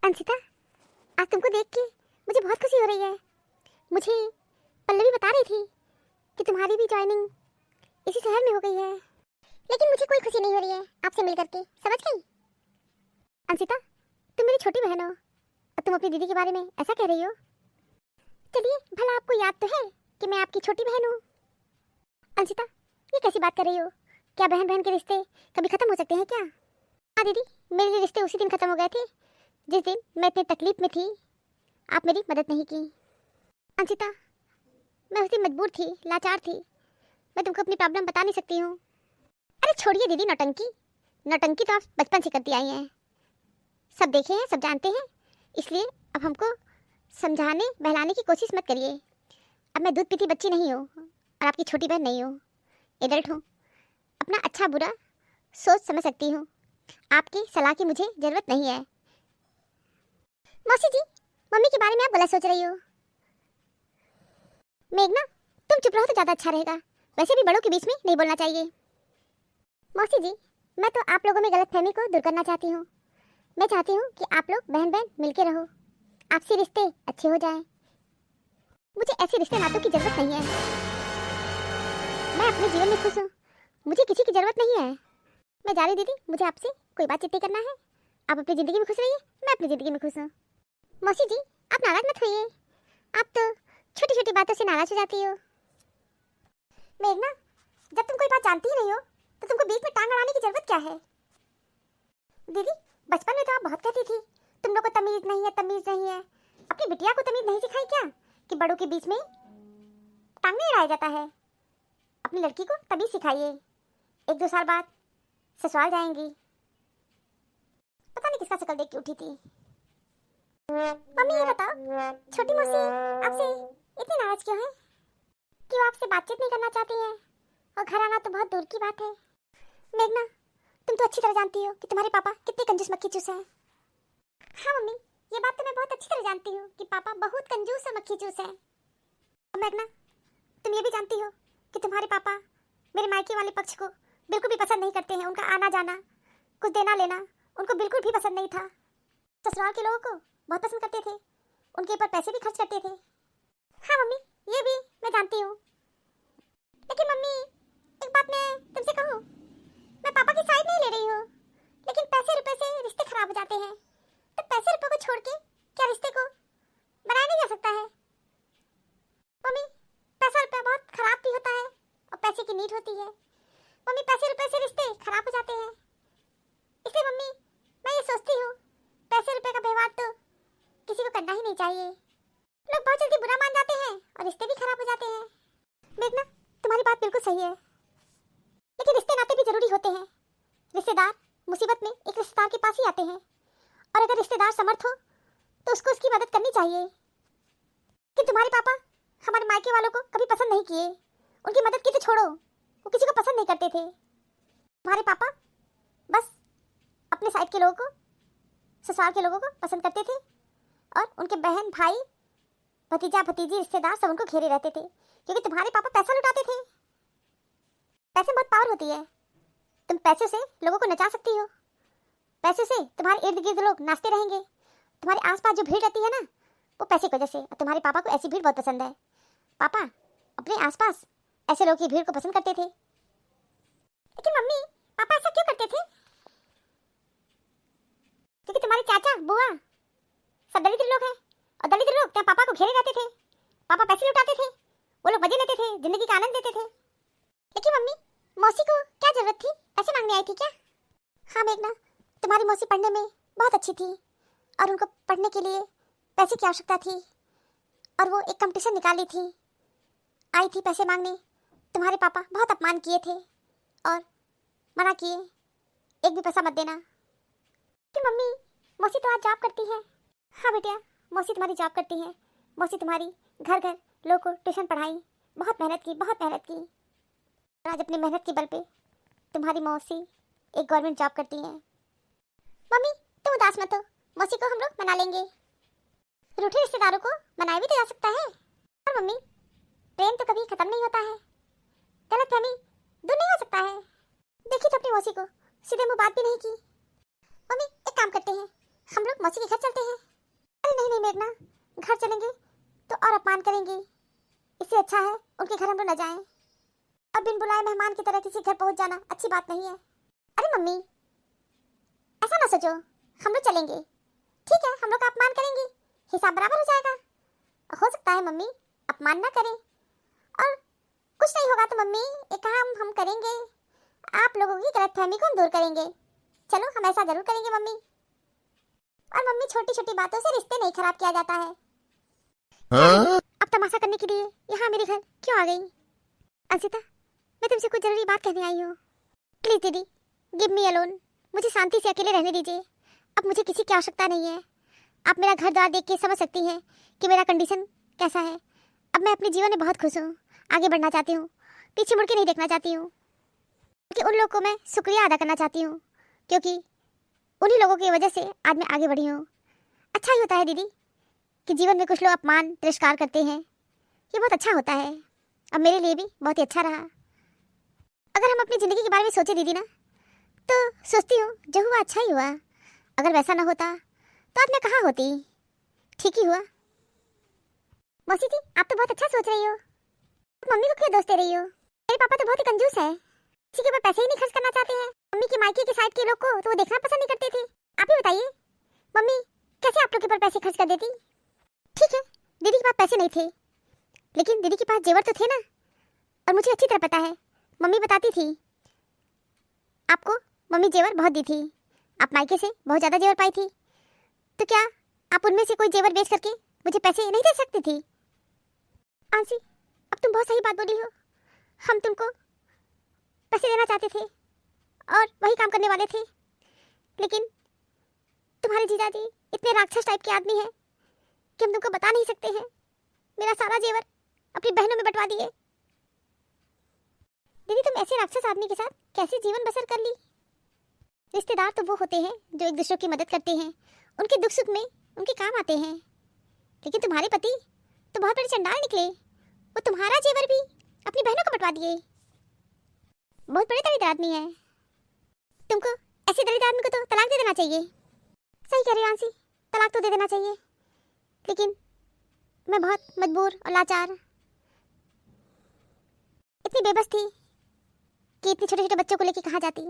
अंशिता, आज तुमको देख के मुझे बहुत खुशी हो रही है। मुझे पल्लवी बता रही थी कि तुम्हारी भी ज्वाइनिंग इसी शहर में हो गई है, लेकिन मुझे कोई खुशी नहीं हो रही है आपसे मिल करके, समझ गई? अंशिता, तुम मेरी छोटी बहन हो और तुम अपनी दीदी के बारे में ऐसा कह रही हो। चलिए, भला आपको याद तो है कि मैं आपकी छोटी बहन हूँ। अंशिता, ये कैसी बात कर रही हो? क्या बहन बहन के रिश्ते कभी खत्म हो सकते हैं क्या? हाँ दीदी, मेरे लिए रिश्ते उसी दिन खत्म हो गए थे जिस दिन मैं इतनी तकलीफ में थी, आप मेरी मदद नहीं की। अंशिता, मैं उस दिन मजबूर थी, लाचार थी, मैं तुमको अपनी प्रॉब्लम बता नहीं सकती हूँ। अरे छोड़िए दीदी, नौटंकी नौटंकी तो आप बचपन से करती आई हैं, सब देखे हैं, सब जानते हैं, इसलिए अब हमको समझाने बहलाने की कोशिश मत करिए। अब मैं दूध पीती बच्ची नहीं हूँ और आपकी छोटी बहन नहीं हूँ, एडल्ट हूँ, अपना अच्छा बुरा सोच समझ सकती हूँ, आपकी सलाह की मुझे ज़रूरत नहीं है। मौसी जी, मम्मी के बारे में आप गलत सोच रही हो। मेघना, तुम चुप रहो तो ज़्यादा अच्छा रहेगा, वैसे भी बड़ों के बीच में नहीं बोलना चाहिए। मौसी जी, मैं तो आप लोगों में गलतफहमी को दूर करना चाहती हूँ। मैं चाहती हूँ कि आप लोग बहन बहन मिलके रहो, आपसी रिश्ते अच्छे हो जाएं। मुझे ऐसे रिश्ते नातों की ज़रूरत नहीं है, मैं अपने जीवन में खुश हूँ, मुझे किसी की ज़रूरत नहीं है। मैं जा रही दीदी, मुझे आपसे कोई बातचीत नहीं करना है, आप अपनी ज़िंदगी में खुश रहिए, मैं अपनी ज़िंदगी में खुश हूँ। मौसी जी, आप नाराज़ मत होइए, आप तो छोटी छोटी बातों से नाराज़ हो जाती हो। मेघना, जब तुम कोई बात जानती ही नहीं हो तो तुमको बीच में टांग अड़ाने की ज़रूरत क्या है? दीदी, बचपन में तो आप बहुत कहती थी तुम लोग को तमीज़ नहीं है, तमीज़ नहीं है। अपनी बिटिया को तमीज़ नहीं सिखाई क्या कि बड़ों के बीच में टांग नहीं अड़ाया जाता है? अपनी लड़की को तमीज़ सिखाइए, 1-2 साल बाद ससुराल जाएंगी। पता नहीं किसका शक्ल देख के उठी थी। मम्मी ये बताओ, छोटी मौसी आपसे इतनी नाराज क्यों है? क्यों आपसे बातचीत नहीं करना चाहती हैं? और घर आना तो बहुत दूर की बात है। मेघना, तुम तो अच्छी तरह जानती हो कि तुम्हारे पापा कितने कंजूस मक्खी चूस हैं। हाँ मम्मी, ये बात तो मैं बहुत अच्छी तरह जानती हूँ कि पापा बहुत कंजूस और मक्खी चूस हैं। और मेघना, तुम ये भी जानती हो कि तुम्हारे पापा मेरे मायके वाले पक्ष को बिल्कुल भी पसंद नहीं करते हैं। उनका आना जाना, कुछ देना लेना उनको बिल्कुल भी पसंद नहीं था। ससुराल के लोगों को बहुत पसंद करते थे, उनके ऊपर पैसे भी खर्च करते थे। हाँ मम्मी, ये भी मैं जानती हूँ, लेकिन मम्मी एक बात मैं तुमसे कहूँ, मैं पापा की साइड नहीं ले रही हूँ, लेकिन पैसे रुपए से रिश्ते खराब हो जाते हैं, तो पैसे रुपए को छोड़ के क्या रिश्ते को बनाया नहीं जा सकता है? मम्मी, पैसा रुपया बहुत खराब भी होता है और पैसे की नीड होती है। मम्मी, पैसे रुपए से रिश्ते खराब हो जाते हैं, इसलिए मम्मी मैं ये सोचती हूँ पैसे रुपए का व्यवहार तो किसी को करना ही नहीं चाहिए। लोग बहुत जल्दी बुरा मान जाते हैं और रिश्ते भी खराब हो जाते हैं। मेघना, तुम्हारी बात बिल्कुल सही है, लेकिन रिश्ते नाते भी जरूरी होते हैं। रिश्तेदार मुसीबत में एक रिश्तेदार के पास ही आते हैं, और अगर रिश्तेदार समर्थ हो तो उसको उसकी मदद करनी चाहिए। कि तुम्हारे पापा हमारे मायके वालों को कभी पसंद नहीं किए, उनकी मदद की तो छोड़ो, वो किसी को पसंद नहीं करते थे। तुम्हारे पापा बस अपने साइड के लोगों को, ससुराल के लोगों को पसंद करते थे, और उनके बहन भाई भतीजा भतीजी रिश्तेदार सब उनको घेरे रहते थे, क्योंकि तुम्हारे पापा पैसा लुटाते थे। पैसे में बहुत पावर होती है, तुम पैसे से लोगों को नचा सकती हो, पैसे से तुम्हारे इर्द गिर्द लोग नाचते रहेंगे। तुम्हारे आसपास जो भीड़ रहती है ना, वो पैसे की वजह से, और तुम्हारे पापा को ऐसी भीड़ बहुत पसंद है। पापा अपने आसपास ऐसे लोगों की भीड़ को पसंद करते थे। लेकिन मम्मी, पापा ऐसा क्यों करते थे? क्योंकि तुम्हारे चाचा बुआ सब दलित लोग हैं, और दलित लोग क्या पापा को घेरे रहते थे। पापा पैसे लुटाते थे, वो लोग मजे लेते थे, जिंदगी का आनंद लेते थे। लेकिन मम्मी, मौसी को क्या जरूरत थी, पैसे मांगने आई थी क्या? हाँ मेघना, तुम्हारी मौसी पढ़ने में बहुत अच्छी थी और उनको पढ़ने के लिए पैसे की आवश्यकता थी, और वो एक कंपटीशन निकाली थी, आई थी पैसे मांगने। तुम्हारे पापा बहुत अपमान किए थे और मना किए, एक भी पैसा मत देना। कि मम्मी, मौसी तो आज जॉब करती है। हाँ बेटिया, मौसी तुम्हारी जॉब करती है, मौसी तुम्हारी घर घर लोगों को ट्यूशन पढ़ाई, बहुत मेहनत की, बहुत मेहनत की। आज अपनी मेहनत के बल पे तुम्हारी मौसी एक गवर्नमेंट जॉब करती है। मम्मी तुम उदास मत हो, मौसी को हम लोग मना लेंगे। रूठे रिश्तेदारों को मनाया भी तो जा सकता है। और मम्मी, प्रेम तो कभी खत्म नहीं होता है, गलतफहमी दूर नहीं हो सकता है। देखी तो अपनी मौसी को सीधे मुंह बात भी नहीं की। मम्मी एक काम करते हैं, हम लोग मौसी के घर चलते हैं। अरे नहीं नहीं मेघना, घर चलेंगे तो और अपमान करेंगे। इससे अच्छा है उनके घर हम लोग न जाएं। अब बिन बुलाए मेहमान की तरह किसी घर पहुंच जाना अच्छी बात नहीं है। अरे मम्मी, ऐसा ना सोचो, हम लोग चलेंगे। ठीक है, हम लोग का अपमान करेंगे, हिसाब बराबर हो जाएगा। हो सकता है मम्मी अपमान ना करें और कुछ नहीं होगा तो मम्मी एक काम हम करेंगे, आप लोगों की गलतफहमी को हम दूर करेंगे। चलो हम ऐसा जरूर करेंगे मम्मी। और मम्मी छोटी छोटी बातों से रिश्ते नहीं खराब किया जाता है। अब तमाशा करने के लिए यहाँ मेरे घर क्यों आ गई? अंशिता, मैं तुमसे कुछ जरूरी बात कहने आई हूँ। प्लीज दीदी, गिव मी अलोन, मुझे शांति से अकेले रहने दीजिए। अब मुझे किसी की आवश्यकता नहीं है। आप मेरा घर द्वार देख के समझ सकती हैं कि मेरा कंडीशन कैसा है। अब मैं अपने जीवन में बहुत खुश हूँ, आगे बढ़ना चाहती हूँ, पीछे मुड़ के नहीं देखना चाहती हूँ। कि उन लोगों को मैं शुक्रिया अदा करना चाहती हूँ, क्योंकि उन्हीं लोगों की वजह से आज मैं आगे बढ़ी हूँ। अच्छा ही होता है दीदी कि जीवन में कुछ लोग अपमान तिरस्कार करते हैं, ये बहुत अच्छा होता है। अब मेरे लिए भी बहुत ही अच्छा रहा। अगर हम अपनी ज़िंदगी के बारे में सोचे दीदी ना, तो सोचती हूँ जो हुआ अच्छा ही हुआ। अगर वैसा ना होता तो आज मैं कहाँ होती? ठीक ही हुआ। मौसी जी, आप तो बहुत अच्छा सोच रही हो। मम्मी को क्यों दोष दे रही हो? मेरे पापा तो बहुत ही कंजूस है, किसी के ऊपर पैसे ही नहीं खर्च करना चाहते हैं। मम्मी के मायके के साइड के लोग को तो वो देखना पसंद नहीं करते थे। आप ही बताइए मम्मी कैसे आप लोग के ऊपर पैसे खर्च कर देती? ठीक है, दीदी के पास पैसे नहीं थे, लेकिन दीदी के पास जेवर तो थे ना। और मुझे अच्छी तरह पता है, मम्मी बताती थी आपको मम्मी जेवर बहुत दी थी, आप मायके से बहुत ज़्यादा जेवर पाई थी। तो क्या आप उनमें से कोई जेवर बेच करके मुझे पैसे नहीं दे सकती थी? आंसी, अब तुम बहुत सही बात बोली हो। हम तुमको पैसे देना चाहते थे और वही काम करने वाले थे, लेकिन तुम्हारे जीजाजी इतने राक्षस टाइप के आदमी हैं कि हम तुमको बता नहीं सकते हैं। मेरा सारा जेवर अपनी बहनों में बंटवा दिए। दीदी, तुम ऐसे राक्षस आदमी के साथ कैसे जीवन बसर कर ली? रिश्तेदार तो वो होते हैं जो एक दूसरे की मदद करते हैं, उनके दुख सुख में उनके काम आते हैं। लेकिन तुम्हारे पति तो बहुत बड़े चंडाल निकले, वो तुम्हारा जेवर भी अपनी बहनों को बंटवा दिए। बहुत बड़े दरिद्र आदमी है। तुमको ऐसे दरिद्र आदमी को तो तलाक दे देना चाहिए। सही कह रही हो आंसी, तलाक तो दे देना चाहिए, लेकिन मैं बहुत मजबूर और लाचार, इतनी बेबस थी कि इतने छोटे छोटे बच्चों को लेकर कहाँ जाती।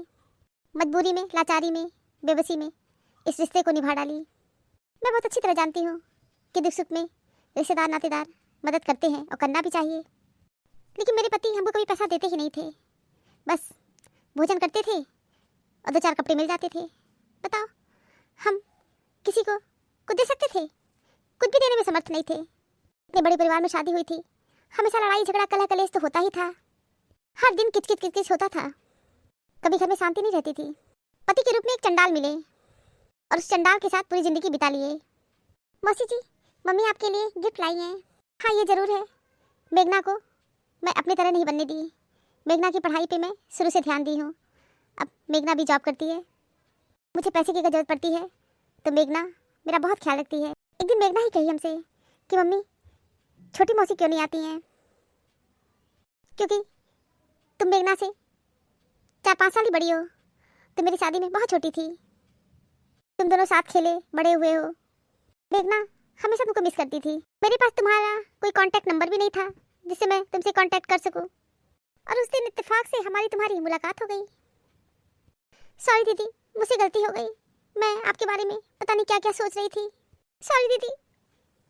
मजबूरी में, लाचारी में, बेबसी में इस रिश्ते को निभा डाली। मैं बहुत अच्छी तरह जानती हूँ कि दुख सुख में रिश्तेदार नातेदार मदद करते हैं और करना भी चाहिए, लेकिन मेरे पति हमको कभी पैसा देते ही नहीं थे। बस भोजन करते थे और 2-4 कपड़े मिल जाते थे। बताओ, हम किसी को कुछ दे सकते थे? कुछ भी देने में समर्थ नहीं थे। इतने बड़े परिवार में शादी हुई थी, हमेशा लड़ाई झगड़ा कलह कलेश तो होता ही था। हर दिन किचकिच किचकिच होता था, कभी घर में शांति नहीं रहती थी। पति के रूप में एक चंडाल मिले और उस चंडाल के साथ पूरी जिंदगी बिता लिए। मौसी जी, मम्मी आपके लिए गिफ्ट लाई हैं। हाँ, ये ज़रूर है, मेघना को मैं अपनी तरह नहीं बनने दी। मेघना की पढ़ाई पे मैं शुरू से ध्यान दी हूँ। अब मेघना भी जॉब करती है, मुझे पैसे की ज़रूरत पड़ती है तो मेघना मेरा बहुत ख्याल रखती है। एक दिन मेघना ही कही हमसे कि मम्मी छोटी मौसी क्यों नहीं आती हैं, क्योंकि तुम मेघना से 4-5 साल ही बड़ी हो। तुम मेरी शादी में बहुत छोटी थी, तुम दोनों साथ खेले बड़े हुए हो। मेघना हमेशा तुमको मिस करती थी। मेरे पास तुम्हारा कोई कांटेक्ट नंबर भी नहीं था जिससे मैं तुमसे कांटेक्ट कर सकूं, और उस दिन इत्तेफाक से हमारी तुम्हारी मुलाकात हो गई। सॉरी दीदी, मुझसे गलती हो गई। मैं आपके बारे में पता नहीं क्या क्या सोच रही थी। सॉरी दीदी,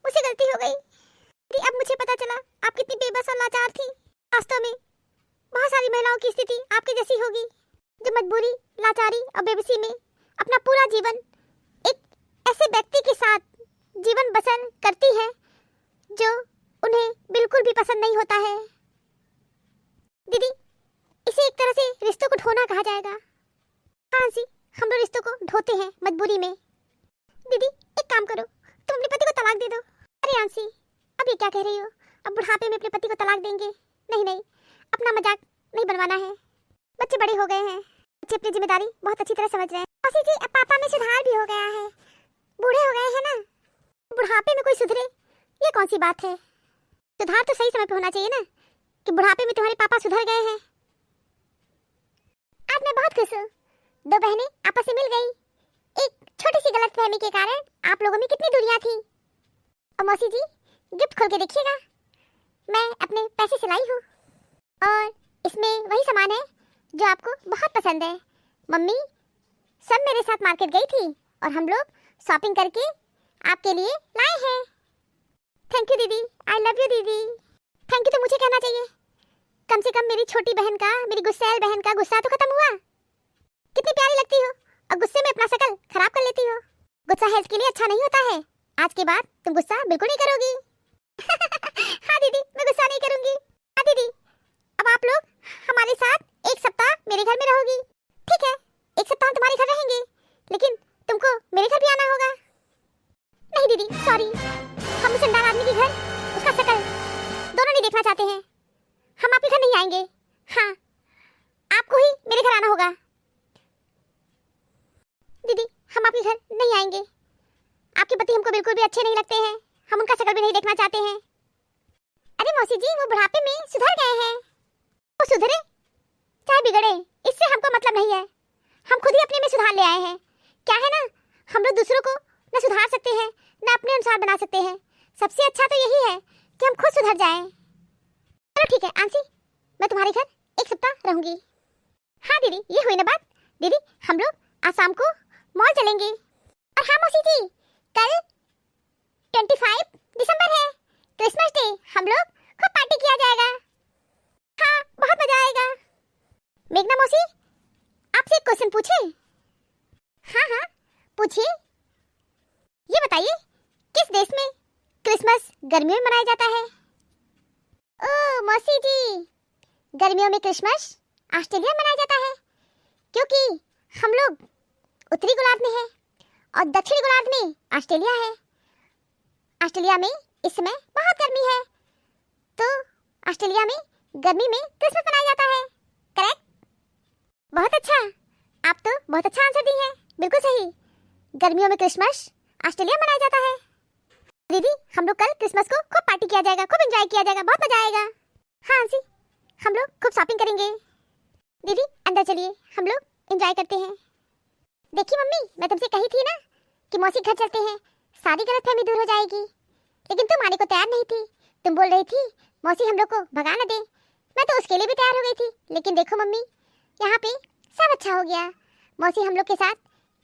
मुझसे गलती हो गई। दीदी, अब मुझे पता चला आप कितनी बेबस और लाचार थी। वास्तव में बहुत सारी महिलाओं की स्थिति आपके जैसी होगी, जो मजबूरी, लाचारी और बेबसी में अपना पूरा जीवन एक ऐसे व्यक्ति के साथ जीवन बसर करती है जो उन्हें बिल्कुल भी पसंद नहीं होता है। दीदी, इसे एक तरह से रिश्तों को ढोना कहा जाएगा। हाँ जी, हम लोग रिश्तों को ढोते हैं मजबूरी में। दीदी, एक काम करो, तुम अपने पति को तलाक दे दो। अरे आंसी, अब ये क्या कह रही हो? अब बुढ़ापे में अपने पति को तलाक देंगे? नहीं नहीं, अपना मजाक नहीं बनवाना है। बच्चे बड़े हो गए हैं, बच्चे अपनी जिम्मेदारी बहुत अच्छी तरह समझ रहे हैं। मौसी जी, अब पापा में सुधार भी हो गया है, बूढ़े हो गए हैं ना। बुढ़ापे में कोई सुधरे, ये कौन सी बात है? सुधार तो सही समय पे होना चाहिए ना, कि बुढ़ापे में तुम्हारे पापा सुधर गए हैं। आज मैं बहुत खुश हूँ, 2 बहनें आपस में मिल गई, एक छोटी सी गलतफहमी के कारण आप लोगों में कितनी दूरियां थी। और मौसी जी, गिफ्ट खोल के देखिएगा, मैं अपने पैसे से लाई हूँ और इसमें वही सामान है जो आपको बहुत पसंद है। मम्मी सब मेरे साथ मार्केट गई थी और हम लोग शॉपिंग करके आपके लिए लाए हैं। थैंक यू दीदी, आई लव यू दीदी। थैंक यू तो मुझे कहना चाहिए, कम से कम मेरी छोटी बहन का, मेरी गुस्सैल बहन का गुस्सा तो खत्म हुआ। कितनी प्यारी लगती हो और गुस्से में अपना शकल खराब कर लेती हो। गुस्सा हेल्थ के लिए अच्छा नहीं होता है। आज के बाद तुम गुस्सा बिल्कुल नहीं करोगी। हाँ दीदी, मैं गुस्सा नहीं करूंगी। हाँ दीदी, अब आप लोग हमारे साथ एक सप्ताह मेरे घर में रहोगी। ठीक है, एक सप्ताह हम तुम्हारे घर रहेंगे, लेकिन तुमको मेरे घर भी आना होगा। नहीं दीदी, सॉरी, हम उस अनजान आदमी के घर, उसका शकल दोनों नहीं देखना चाहते हैं। हम आपके घर नहीं आएंगे। हाँ, आपको ही मेरे घर आना होगा। दीदी, हम आपके घर नहीं आएंगे। आपके पति हमको बिल्कुल भी अच्छे नहीं लगते हैं, हम उनका शकल भी नहीं देखना चाहते हैं। अरे मौसी जी, वो बुढ़ापे में सुधर गए हैं। वो सुधरे चाहे बिगड़े, इससे हमको मतलब नहीं है। हम खुद ही अपने में सुधार ले आए हैं। क्या है ना, हम लोग दूसरों को न सुधार सकते हैं न अपने अनुसार बना सकते हैं। सबसे अच्छा तो यही है कि हम खुद सुधर जाएं। चलो ठीक है आंसी, मैं तुम्हारे घर एक सप्ताह रहूंगी। हाँ दीदी, ये हुई ना बात। दीदी, हम लोग आज शाम को मॉल चलेंगे। और हाँ मौसी जी, कल 25 दिसंबर है, क्रिसमस डे। हम लोग खूब पार्टी किया जाएगा। हाँ, बहुत मजा आएगा। मेघना मौसी, आपसे एक क्वेश्चन पूछे? हाँ हाँ पूछिए। ये बताइए, किस देश में क्रिसमस गर्मियों में मनाया जाता है? ओह मौसी जी, गर्मियों में क्रिसमस ऑस्ट्रेलिया में मनाया जाता है, क्योंकि हम लोग उत्तरी गोलार्ध में हैं और दक्षिणी गोलार्ध में ऑस्ट्रेलिया है। ऑस्ट्रेलिया में इस समय बहुत गर्मी है, तो ऑस्ट्रेलिया में गर्मी में क्रिसमस मनाया जाता है। करेक्ट? बहुत अच्छा, आप तो बहुत अच्छा आंसर दी है। बिल्कुल सही, गर्मियों में क्रिसमस ऑस्ट्रेलिया में मनाया जाता है। दीदी, हम लोग कल क्रिसमस को खूब पार्टी किया जाएगा, खूब एंजॉय किया जाएगा, बहुत मजा आएगा। हाँ आंसी, हम लोग खूब शॉपिंग करेंगे। दीदी अंदर चलिए, हम लोग एंजॉय करते हैं। देखिए मम्मी, मैं तुमसे कही थी ना कि मौसी घर चलते हैं, सारी गलतफहमी दूर हो जाएगी, लेकिन तुम आने को तैयार नहीं थी। तुम बोल रही थी मौसी हम लोग को भगा न दे। मैं तो उसके लिए भी तैयार हो गई थी, लेकिन देखो मम्मी, यहाँ पे सब अच्छा हो गया। मौसी हम लोग के साथ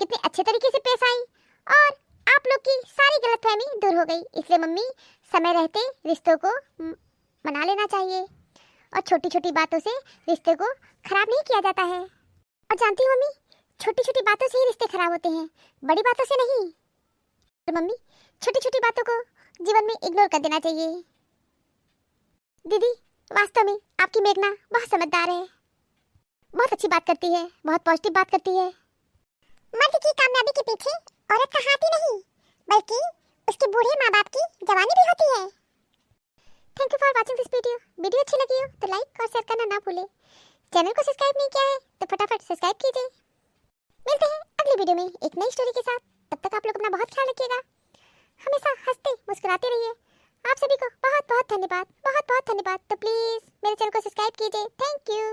कितने अच्छे तरीके से पेश आई और आप लोग की सारी गलतफहमी दूर हो गई। इसलिए मम्मी, समय रहते रिश्तों को मना लेना चाहिए और छोटी छोटी बातों से रिश्ते को खराब नहीं किया जाता है। और जानती हो मम्मी, छोटी छोटी बातों से ही रिश्ते खराब होते हैं, बड़ी बातों से नहीं। तो मम्मी, छोटी छोटी बातों को जीवन में इग्नोर कर देना चाहिए। दीदी, वास्तव में आपकी मेघना बहुत समझदार है, बहुत अच्छी बात करती है, बहुत पॉजिटिव बात करती है। मर्द की कामयाबी के पीछे औरत का हाथ ही नहीं, बल्कि उसके बूढ़े माँ बाप की जवानी भी होती है। Thank you for watching this video. Video अच्छी लगी हो तो लाइक और शेयर करना ना भूले। चैनल को सब्सक्राइब नहीं किया है तो फटाफट सब्सक्राइब कीजिए। मिलते हैं अगली वीडियो में एक नई स्टोरी के साथ। तब तक आप लोग अपना बहुत ख्याल रखिएगा, हमेशा हंसते मुस्कुराते रहिए। आप सभी को बहुत बहुत धन्यवाद, बहुत बहुत धन्यवाद। तो प्लीज़ मेरे चैनल को सब्सक्राइब कीजिए। Thank you.